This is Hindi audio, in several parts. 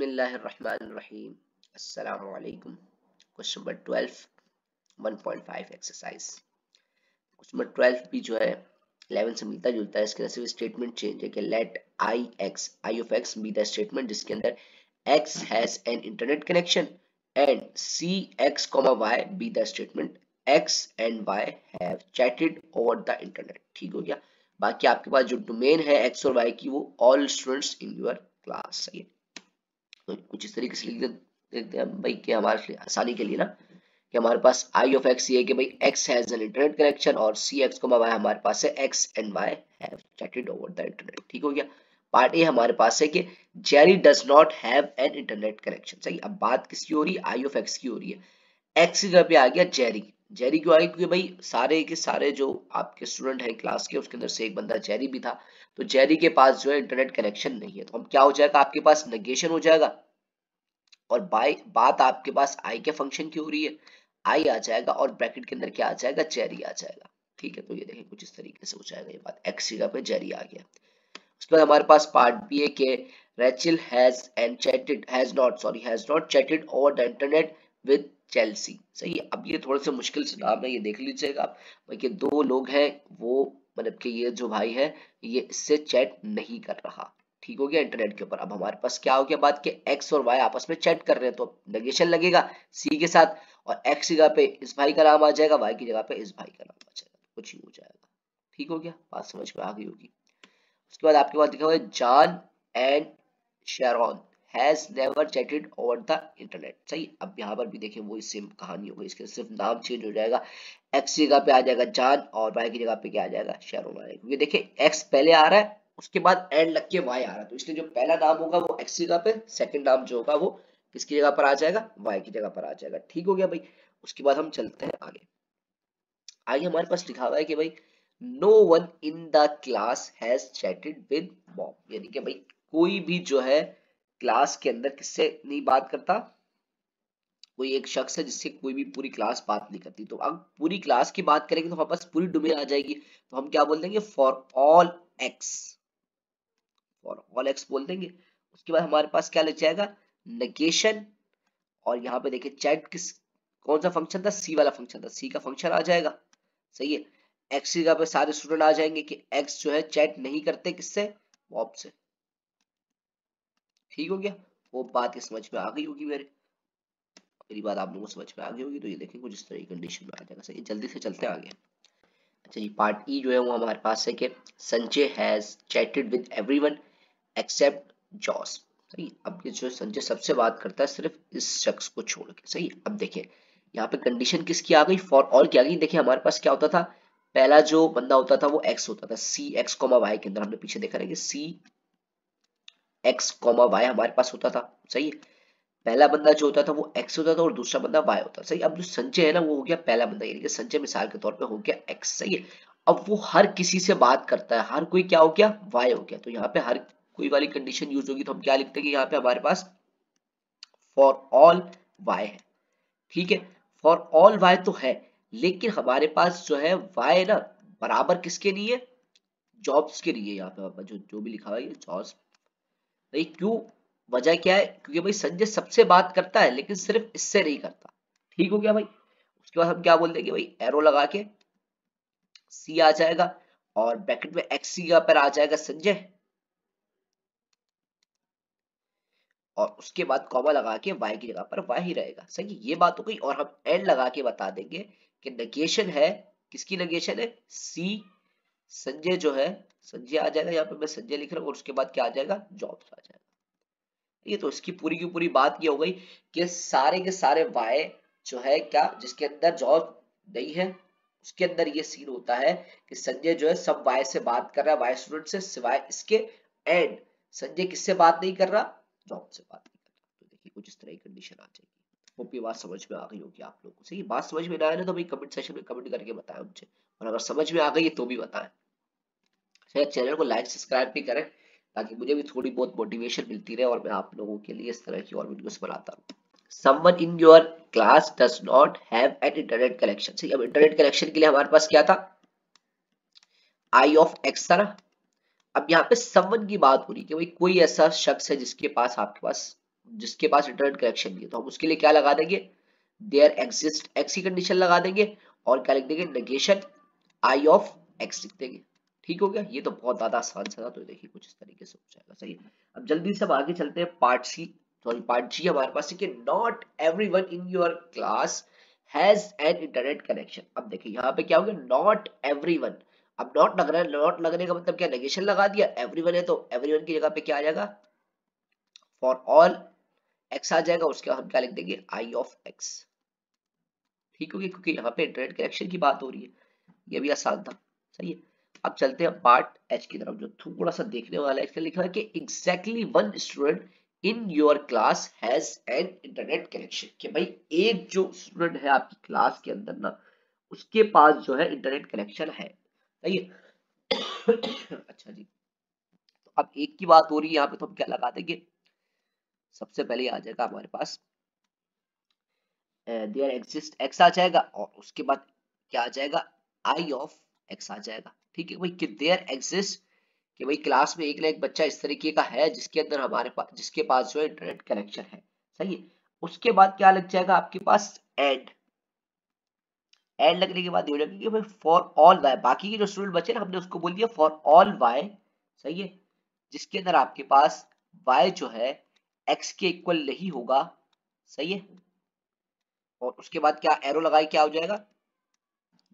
बिस्मिल्लाहिर्रहमानिर्रहीम। अस्सलामु अलैकुम। Question number 12 1.5 exercise. Question number 12 भी जो है 11 से मिलता जुलता है। इसके अंदर सिर्फ स्टेटमेंट चेंज है कि let I of x be the statement जिसके अंदर x has an internet connection and C x comma y be the statement x and y have chatted over the internet. ठीक हो गया। बाकी आपके पास जो डोमेन है x और y की वो all students in your class. सही है, तो कुछ इस तरीके से लिख देते हैं भाई कि हमारे आसानी के लिए ना कि हमारे पास आई ऑफ एक्स ये है कि भाई x has an internet connection और सी एक्स को वाई हमारे पास है x and why have chatted over the internet. ठीक हो गया। पार्ट ए हमारे पास है कि Jerry does not have an internet connection. सही, अब बात किसकी हो रही है? आई ऑफ एक्स की हो रही है। एक्स की जगह पे आ गया जेरी। जेरी क्यों आ गया? क्योंकि भाई सारे के सारे जो आपके स्टूडेंट हैं क्लास के उसके अंदर से एक बंदा जेरी भी था, तो जेरी के पास जो है इंटरनेट कनेक्शन नहीं है, तो हम क्या हो जाएगा, आपके पास नेगेशन हो जाएगा और बात आपके पास आई के फंक्शन की हो रही है, आई आ जाएगा और ब्रैकेट के अंदर क्या आ जाएगा, जेरी आ जाएगा। ठीक है, तो ये देखें कुछ इस तरीके से हो जाएगा ये बात, एक्स जगह पे जेरी आ गया। उसके बाद हमारे पास पार्ट बी है कि Rachel has not chatted over the internet with Chelsea. सही है, अब ये थोड़े से मुश्किल से नाम है, ये देख लीजिएगा आप भाई कि दो लोग हैं, वो मतलब कि ये जो भाई है ये इससे चैट नहीं कर रहा। ठीक हो गया इंटरनेट के ऊपर। अब हमारे पास क्या हो गया बात कि एक्स और वाई आपस में चैट कर रहे हैं, तो नेगेशन लगेगा सी के साथ और एक्स की जगह पे इस भाई का नाम आ जाएगा, वाई की जगह पे इस भाई का नाम आ जाएगा, कुछ ही हो जाएगा। ठीक हो गया, बात समझ में आ गई होगी। उसके बाद आपके पास लिखा हुआ है John and Sharon has never chatted over the internet. सही, अब यहाँ पर भी देखें वही सेम कहानी हो गई, इसके सिर्फ नाम चेंज हो जाएगा, एक्स की जगह पे आ जाएगा जॉन और वाई की जगह पे क्या आ जाएगा, शेरॉन आ जाएगा। क्योंकि देखिए एक्स पहले आ रहा है उसके बाद एंड लग के वाई आ रहा है, तो इसलिए जो पहला नाम होगा वो एक्स की जगह पे, सेकंड नाम जो होगा वो किसकी जगह पर आ जाएगा, वाई की जगह पर आ जाएगा। ठीक हो गया भाई। उसके बाद हम चलते हैं आगे। आगे हमारे पास लिखा हुआ है कि भाई no one in the class has chatted with Bob, यानी कि भाई कोई भी जो है क्लास के अंदर किससे नहीं बात करता, कोई एक शख्स है जिससे कोई भी पूरी क्लास बात नहीं करती। तो अब पूरी क्लास की बात करेंगे तो हमारे पास पूरी डोमेन आ जाएगी, तो हम क्या बोल देंगे, for all x, for all x बोल देंगे। उसके बाद हमारे पास क्या लग जाएगा, नेगेशन, और यहाँ पे देखिए चैट किस कौन सा फंक्शन था, सी वाला फंक्शन था, सी का फंक्शन आ जाएगा। सही है, एक्स की जगह पे सारे स्टूडेंट आ जाएंगे कि एक्स जो है चैट नहीं करते किससे, बॉब से। ठीक हो गया, वो बात समझ में आ गई होगी मेरी बात आप लोगों को समझ में आ गई होगी। तो ये देखें कुछ इस तरह की कंडीशन में आ जाएगा। सही, जल्दी से चलते हैं आगे। अच्छा जी, पार्ट ई जो है वो हमारे पास है कि Sanjay has chatted with everyone except Joss. सही, अब ये जो संजय सबसे बात करता है सिर्फ इस शख्स को छोड़ के। सही, अब देखिए यहाँ पे कंडीशन किसकी आ गई, फॉर ऑल की आ गई। देखिए हमारे पास क्या होता था, पहला जो बंदा होता था वो एक्स होता था, सी एक्स कॉमा वाई के अंदर हमने पीछे देखा है कि सी एक्स कॉमा वाई हमारे पास होता था। सही है, पहला बंदा जो होता था वो एक्स होता था और दूसरा बंदा वाई होता था। सही, अब जो संजय है ना वो हो गया पहला बंदा, यानी कि संजय मिसाल के तौर पे हो गया एक्स। सही है, अब वो हर किसी से बात करता है, हर कोई क्या हो गया, वाई हो गया। तो यहाँ पे हर कोई वाली कंडीशन यूज होगी, तो हम क्या लिखते हैं कि यहाँ पे हमारे पास फॉर ऑल वाई है। ठीक है, फॉर ऑल वाई तो है, लेकिन हमारे पास जो है वाई ना बराबर किसके नहीं है, जॉब्स के लिए। यहाँ पे जो जो भी लिखा हुआ है ये जॉब्स। भाई क्यों, वजह क्या है, क्योंकि भाई संजय सबसे बात करता है लेकिन सिर्फ इससे नहीं करता। ठीक हो गया भाई। उसके बाद हम क्या बोल देंगे भाई, एरो लगा के सी आ जाएगा और ब्रैकेट में एक्स की जगह पर आ जाएगा संजय, और उसके बाद कॉमा लगा के वाई की जगह पर वाई ही रहेगा। सही, ये बात हो गई। और हम एंड लगा के बता देंगे कि नेगेशन है, किसकी नेगेशन है, सी संजय जो है, संजय आ जाएगा, यहाँ पे मैं संजय लिख रहा हूँ और उसके बाद क्या आ जाएगा, जॉब्स आ जाएगा। ये तो इसकी पूरी की पूरी बात ये हो गई कि सारे के सारे वाई जो है क्या, जिसके अंदर जॉब नहीं है उसके अंदर ये सीन होता है कि संजय जो है सब वाई से बात कर रहा है, वाई स्टूडेंट से, सिवाय इसके एंड संजय किससे बात नहीं कर रहा, जॉब से बात नहीं कर रहा। तो देखिए कुछ इस तरह की कंडीशन आ जाएगी। होप ये बात समझ में आ गई होगी आप लोगों को। सही, बात समझ में ना आए ना तो भाई कमेंट सेक्शन में कमेंट करके बताएं मुझे, और अगर समझ में आ गई तो भी बताएं। शायद चैनल को लाइक सब्सक्राइब भी करें ताकि मुझे भी थोड़ी बहुत मोटिवेशन मिलती रहे और मैं आप लोगों के लिए इस तरह की और वीडियोस बनाता हूँ। Someone in your class does not have an internet connection। सही, अब इंटरनेट कनेक्शन के लिए हमारे पास क्या था, आई ऑफ एक्स था ना। अब यहाँ पे someone की बात हो रही है कि भाई कोई ऐसा शख्स है जिसके पास आपके पास जिसके पास इंटरनेट कनेक्शन नहीं है, तो हम उसके लिए क्या लगा देंगे, देयर एग्जिस्ट एक्स की कंडीशन लगा देंगे और क्या लिख देंगे, नेगेशन आई ऑफ एक्स लिख देंगे। ठीक हो गया, ये तो बहुत ज्यादा आसान सा था, तो देखिए कुछ इस तरीके से हो जाएगा। सही है, अब जल्दी से हम आगे चलते हैं पार्ट सी, सॉरी पार्ट जी हमारे पास है कि not everyone in your class has an internet connection. अब देखिए यहाँ पे क्या हो गया, नॉट एवरीवन, अब नॉट लग रहा है, नॉट लगने का मतलब क्या, नेगेशन लगा दिया, एवरीवन है तो एवरीवन की जगह पे क्या आ जाएगा, फॉर ऑल एक्स आ जाएगा, उसके बाद हम क्या लिख देंगे, आई ऑफ एक्स। ठीक होगी, क्योंकि यहाँ पे इंटरनेट कनेक्शन की बात हो रही है, ये भी आसान था। सही है, अब चलते हैं पार्ट एच की तरफ, जो थोड़ा सा देखने वाला है। इसमें लिखा है कि exactly one student in your class has an internet connection, कि भाई एक जो स्टूडेंट है आपकी क्लास के अंदर ना, उसके पास जो है इंटरनेट कनेक्शन है। सही है अच्छा जी, तो अब एक की बात हो रही है यहाँ पे, तो हम क्या लगा देंगे, सबसे पहले आ जाएगा हमारे पास देयर एग्जिस्ट एक्स आ जाएगा, और उसके बाद क्या आ जाएगा, आई ऑफ एक्स आ जाएगा। ठीक है भाई, कि देयर एग्जिस्ट, कि भाई क्लास में एक ना एक बच्चा इस तरीके का है जिसके अंदर हमारे पास, जिसके पास जो है इंटरनेट कनेक्शन है। सही है, उसके बाद क्या लग जाएगा आपके पास, एंड। एंड लगने के बाद ये लगेगा भाई फॉर ऑल वाई, बाकी के जो स्टूडेंट बचे ना, हमने उसको बोल दिया फॉर ऑल वाई। सही है, जिसके अंदर आपके पास वाई जो है एक्स के इक्वल नहीं होगा। सही है, और उसके बाद क्या एरो लगाई, क्या हो जाएगा,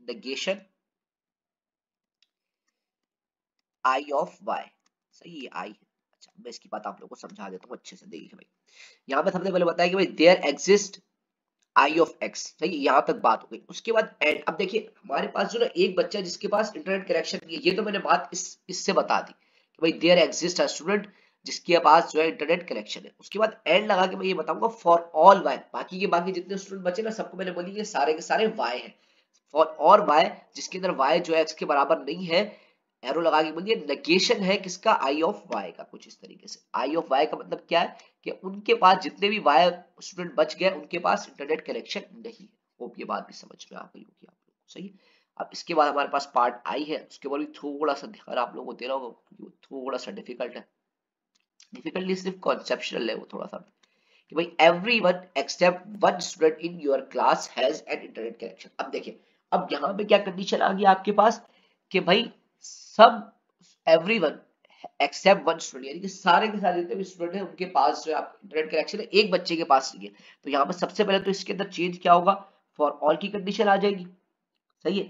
नेगेशन आई ऑफ वाई। सही है, आई है। अच्छा, मैं इसकी बात आप लोगों को समझा देता हूँ अच्छे से, देखिए भाई, यहाँ पे हमने पहले बताया कि भाई there exist I of x. सही, यहाँ तक बात हो गई। उसके बाद एंड, अब देखिए हमारे पास जो ना एक बच्चा है जिसके पास इंटरनेट कनेक्शन नहीं है, ये तो मैंने बात इससे बता दी कि भाई देयर एग्जिस्ट अ स्टूडेंट जिसके पास जो है इंटरनेट कनेक्शन है। उसके बाद एंड लगा के मैं ये बताऊंगा फॉर ऑल वाई, बाकी के बाकी जितने स्टूडेंट बचे ना, सबको मैंने बोली ये सारे के सारे वाई है। फॉर और वाई जिसके अंदर वाई जो है एक्स के बराबर नहीं है, एरो लगा के बोलिए नेगेशन है किसका, आई ऑफ वाई का। कुछ इस तरीके से आई ऑफ वाई का मतलब क्या है, कि उनके पास जितने भी वाई स्टूडेंट बच गए उनके पास इंटरनेट कनेक्शन नहीं है। होप ये बात भी समझ में आ गई होगी आप लोगों को। सही, अब इसके बाद हमारे पास पार्ट आई है, उसके बाद भी थोड़ा सा ध्यान आप लोगों को देना होगा क्योंकि वो थोड़ा सा डिफिकल्ट है। डिफिकल्टली सिर्फ कॉन्सेप्चुअल है वो थोड़ा सा, कि भाई everyone except one student in your class has an internet connection. अब देखिए, अब यहाँ पे क्या कंडीशन आ गई आपके पास, कि भाई सब एवरीवन एक्सेप्ट वन स्टूडेंट, यानी कि सारे के सारे जितने भी स्टूडेंट हैं उनके पास जो है इंटरनेट कनेक्शन है, एक बच्चे के पास नहीं है। तो यहाँ पर सबसे पहले तो इसके अंदर चेंज क्या होगा, फॉर ऑल की कंडीशन आ जाएगी। सही है,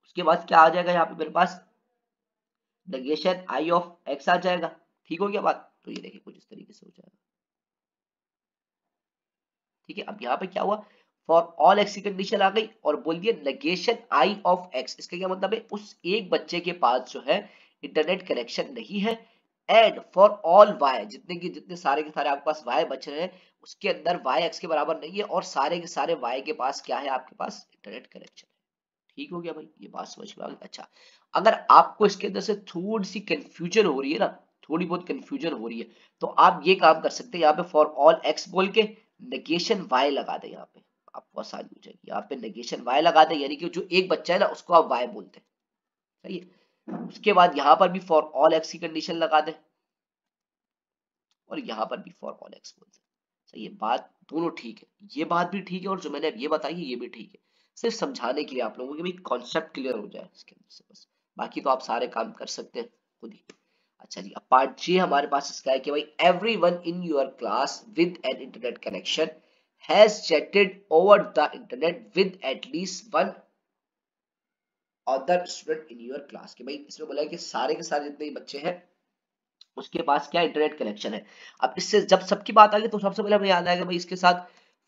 उसके बाद क्या आ जाएगा यहाँ पे मेरे पास, नेगेशन आई ऑफ एक्स आ जाएगा। ठीक हो गया बात, तो ये देखिए कुछ इस तरीके से हो जाएगा। ठीक है, अब यहाँ पे क्या हुआ, फॉर ऑल एक्स की कंडीशन आ गई और बोल दिया नेगेशन आई ऑफ एक्स। इसका क्या मतलब है, उस एक बच्चे के पास जो है इंटरनेट कनेक्शन नहीं है। एंड फॉर ऑल वाई, जितने जितने सारे के सारे आपके पास वाई बच रहे हैं, उसके अंदर वाई एक्स के बराबर नहीं है और सारे के सारे वाई के पास क्या है, आपके पास इंटरनेट कनेक्शन है। ठीक हो गया भाई, ये बात समझ में आ गई। अच्छा, अगर आपको इसके अंदर से थोड़ी सी कंफ्यूजन हो रही है ना, थोड़ी बहुत कंफ्यूजन हो रही है, तो आप ये काम कर सकते हैं, यहाँ पे फॉर ऑल एक्स बोल के नेगेशन वाई लगा दे। यहाँ पे आपको आसानी हो जाएगी, यहाँ पे नेगेशन वाई लगा दे, यानी कि जो एक बच्चा है ना उसको आप वाई बोलते हैं। सही है, उसके बाद यहाँ पर भी फॉर ऑल एक्स की कंडीशन लगा दे और यहाँ पर भी फॉर ऑल एक्स बोलते हैं। सही है, बात दोनों ठीक है, ये बात भी ठीक है और जो मैंने अब ये बताई है ये भी ठीक है, सिर्फ समझाने के लिए आप लोगों के भी कॉन्सेप्ट क्लियर हो जाए इसके अंदर से बस, बाकी तो आप सारे काम कर सकते हैं खुद ही। अच्छा जी, अब पार्ट जी हमारे पास इसका है कि भाई everyone in your class with N internet connection has chatted over the internet with at least one other student in your class. कि भाई इसमें बोला है कि सारे के सारे जितने बच्चे हैं उसके पास क्या इंटरनेट कनेक्शन है। अब इससे जब सबकी बात आ गई तो सबसे पहले हमें याद आएगा भाई इसके साथ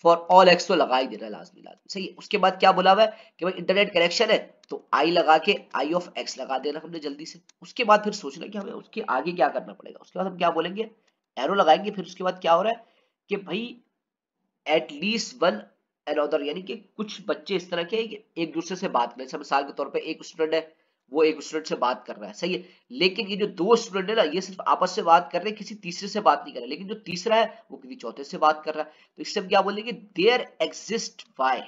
फॉर ऑल एक्स तो लगा ही देना लाजमी लाजमी। सही है, उसके बाद क्या बोला हुआ है कि भाई इंटरनेट कनेक्शन है तो आई लगा के आई ऑफ एक्स लगा देना हमने जल्दी से। उसके बाद फिर सोचना कि हमें उसके आगे क्या करना पड़ेगा। उसके बाद हम क्या बोलेंगे, एरो लगाएंगे। फिर उसके बाद क्या हो रहा है कि भाई एटलीस्ट वन अनदर, यानी कि कुछ बच्चे इस तरह के हैं कि एक दूसरे से बात करें। मिसाल के तौर पे एक स्टूडेंट है, वो एक स्टूडेंट से बात कर रहा है। सही है, लेकिन ये जो दो स्टूडेंट है ना, ये सिर्फ आपस से बात कर रहे हैं, किसी तीसरे से बात नहीं कर रहे। लेकिन जो तीसरा है वो किसी चौथे से बात कर रहा है। तो इससे हम क्या बोलेंगे, there exist y,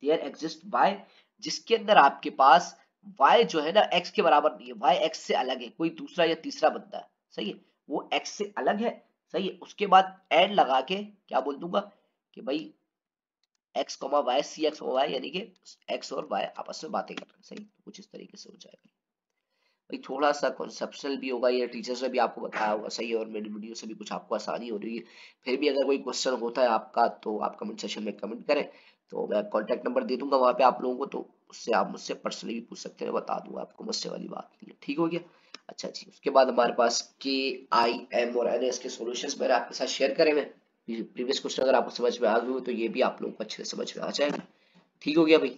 there exist y, जिसके अंदर आपके पास y जो है ना x के बराबर नहीं है, y x से अलग है, कोई दूसरा या तीसरा बंदा है। सही है, वो x से अलग है सही है। उसके बाद एंड लगा के क्या बोल दूंगा कि भाई एक्स कॉमा वाई, सी एक्स वाई, यानी कि एक्स और वाई आपस में बातें कर रहे हैं। सही, कुछ इस तरीके से हो जाएगा भाई। थोड़ा सा कॉन्सेप्शनल भी होगा, ये टीचर्स ने भी आपको बताया होगा। सही है, और मेरी वीडियो से भी कुछ आपको आसानी हो रही है। फिर भी अगर कोई क्वेश्चन होता है आपका तो आप कमेंट सेक्शन में कमेंट करें, तो मैं कॉन्टैक्ट नंबर दे दूंगा वहां पे आप लोगों को, तो उससे आप मुझसे पर्सनली भी पूछ सकते हैं, बता दूंगा आपको, मुझसे वाली बात नहीं है। ठीक हो गया। अच्छा जी, उसके बाद हमारे पास के, आई, एम और एन एस के सॉल्यूशंस मैंने आपके साथ शेयर करे हैं। प्रीवियस क्वेश्चन अगर आपको समझ में आ गए हो तो ये भी आप लोगों को अच्छे से समझ में आ जाएगा। ठीक हो गया भाई।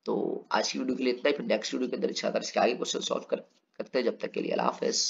तो आज की वीडियो के लिए इतना ही, फिर नेक्स्ट वीडियो के अंदर इंशाल्लाह इसके आगे क्वेश्चन सॉल्व करते हैं। जब तक के लिए अल्लाह हाफिज।